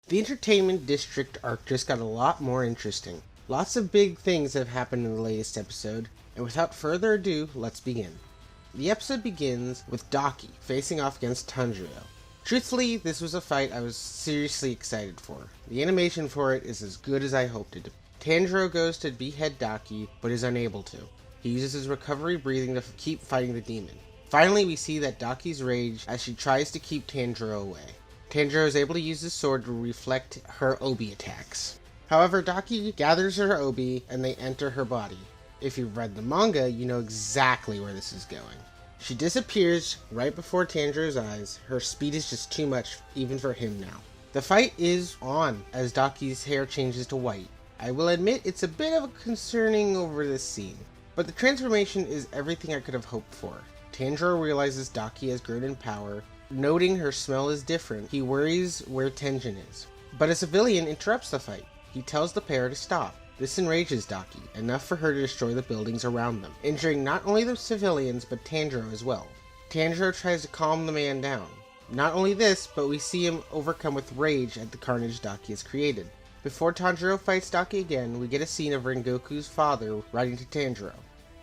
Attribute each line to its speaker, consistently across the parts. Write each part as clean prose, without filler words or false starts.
Speaker 1: The entertainment district arc just got a lot more interesting. Lots of big things have happened in the latest episode, and without further ado, let's begin. The episode begins with Daki facing off against Tanjiro. Truthfully, this was a fight I was seriously excited for. The animation for it is as good as I hoped it. Tanjiro goes to behead Daki, but is unable to. He uses his recovery breathing to keep fighting the demon. Finally, we see that Daki's rage as she tries to keep Tanjiro away. Tanjiro is able to use his sword to reflect her Obi attacks. However, Daki gathers her Obi and they enter her body. If you've read the manga, you know exactly where this is going. She disappears right before Tanjiro's eyes. Her speed is just too much even for him now. The fight is on as Daki's hair changes to white. I will admit it's a bit of concerning over this scene, but the transformation is everything I could have hoped for. Tanjiro realizes Daki has grown in power. Noting her smell is different, he worries where Tengen is. But a civilian interrupts the fight. He tells the pair to stop. This enrages Daki, enough for her to destroy the buildings around them, injuring not only the civilians but Tanjiro as well. Tanjiro tries to calm the man down. Not only this, but we see him overcome with rage at the carnage Daki has created. Before Tanjiro fights Daki again, we get a scene of Rengoku's father writing to Tanjiro.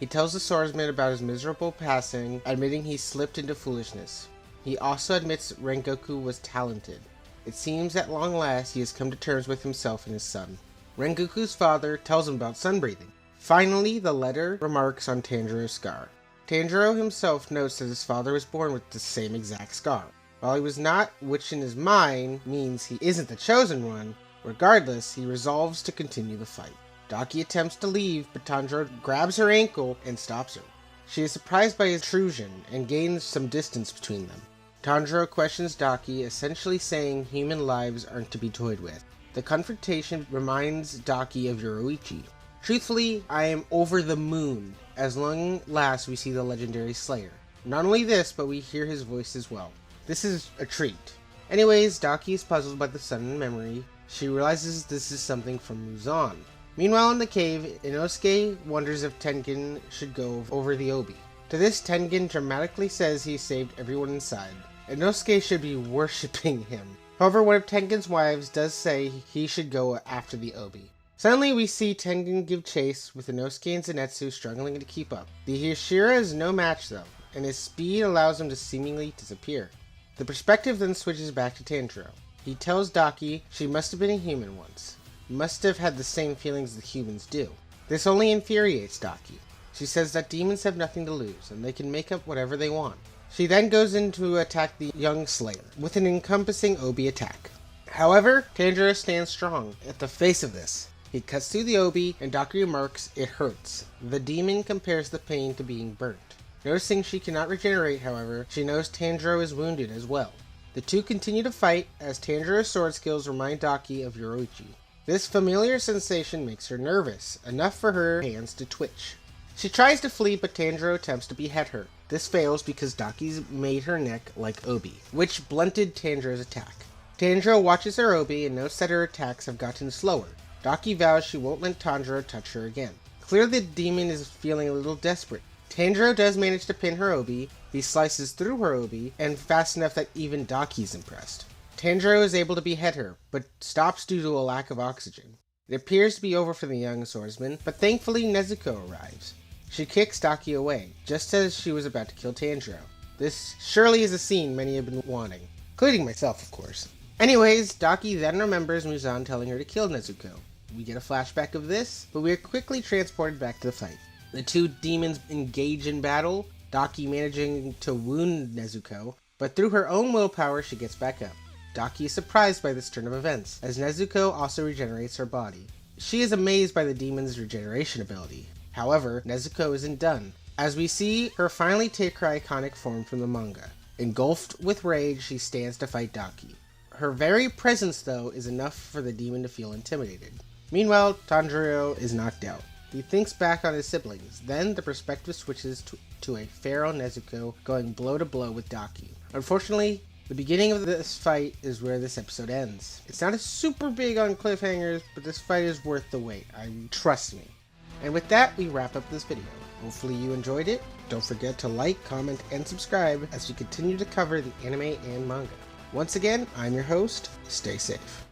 Speaker 1: He tells the swordsman about his miserable passing, admitting he slipped into foolishness. He also admits Rengoku was talented. It seems at long last he has come to terms with himself and his son. Rengoku's father tells him about sunbathing. Finally, the letter remarks on Tanjiro's scar. Tanjiro himself notes that his father was born with the same exact scar. While he was not, which in his mind means he isn't the chosen one, regardless, he resolves to continue the fight. Daki attempts to leave, but Tanjiro grabs her ankle and stops her. She is surprised by his intrusion and gains some distance between them. Tanjiro questions Daki, essentially saying human lives aren't to be toyed with. The confrontation reminds Daki of Yoruichi. Truthfully, I am over the moon. As long last we see the legendary Slayer. Not only this, but we hear his voice as well. This is a treat. Anyways, Daki is puzzled by the sudden memory. She realizes this is something from Muzan. Meanwhile in the cave, Inosuke wonders if Tengen should go over the Obi. To this, Tengen dramatically says he saved everyone inside. Inosuke should be worshipping him. However, one of Tengen's wives does say he should go after the Obi. Suddenly, we see Tengen give chase with Inosuke and Zenitsu struggling to keep up. The Hashira is no match though, and his speed allows him to seemingly disappear. The perspective then switches back to Tanjiro. He tells Daki she must have been a human once. Must have had the same feelings that humans do. This only infuriates Daki. She says that demons have nothing to lose, and they can make up whatever they want. She then goes in to attack the young Slayer with an encompassing Obi attack. However, Tanjiro stands strong at the face of this. He cuts through the Obi and Daki remarks it hurts. The demon compares the pain to being burnt. Noticing she cannot regenerate, however, she knows Tanjiro is wounded as well. The two continue to fight as Tanjiro's sword skills remind Daki of Yoruichi. This familiar sensation makes her nervous, enough for her hands to twitch. She tries to flee, but Tanjiro attempts to behead her. This fails because Daki's made her neck like Obi, which blunted Tanjiro's attack. Tanjiro watches her Obi and notes that her attacks have gotten slower. Daki vows she won't let Tanjiro touch her again. Clearly the demon is feeling a little desperate. Tanjiro does manage to pin her Obi. He slices through her Obi, and fast enough that even Daki's impressed. Tanjiro is able to behead her, but stops due to a lack of oxygen. It appears to be over for the young swordsman, but thankfully Nezuko arrives. She kicks Daki away, just as she was about to kill Tanjiro. This surely is a scene many have been wanting, including myself, of course. Anyways, Daki then remembers Muzan telling her to kill Nezuko. We get a flashback of this, but we are quickly transported back to the fight. The two demons engage in battle, Daki managing to wound Nezuko, but through her own willpower she gets back up. Daki is surprised by this turn of events, as Nezuko also regenerates her body. She is amazed by the demon's regeneration ability. However, Nezuko isn't done, as we see her finally take her iconic form from the manga. Engulfed with rage, she stands to fight Daki. Her very presence, though, is enough for the demon to feel intimidated. Meanwhile, Tanjiro is knocked out. He thinks back on his siblings. Then the perspective switches to a feral Nezuko going blow to blow with Daki. Unfortunately, the beginning of this fight is where this episode ends. It's not a super big on cliffhangers, but this fight is worth the wait. Trust me. And with that, we wrap up this video. Hopefully you enjoyed it. Don't forget to like, comment, and subscribe as we continue to cover the anime and manga. Once again, I'm your host. Stay safe.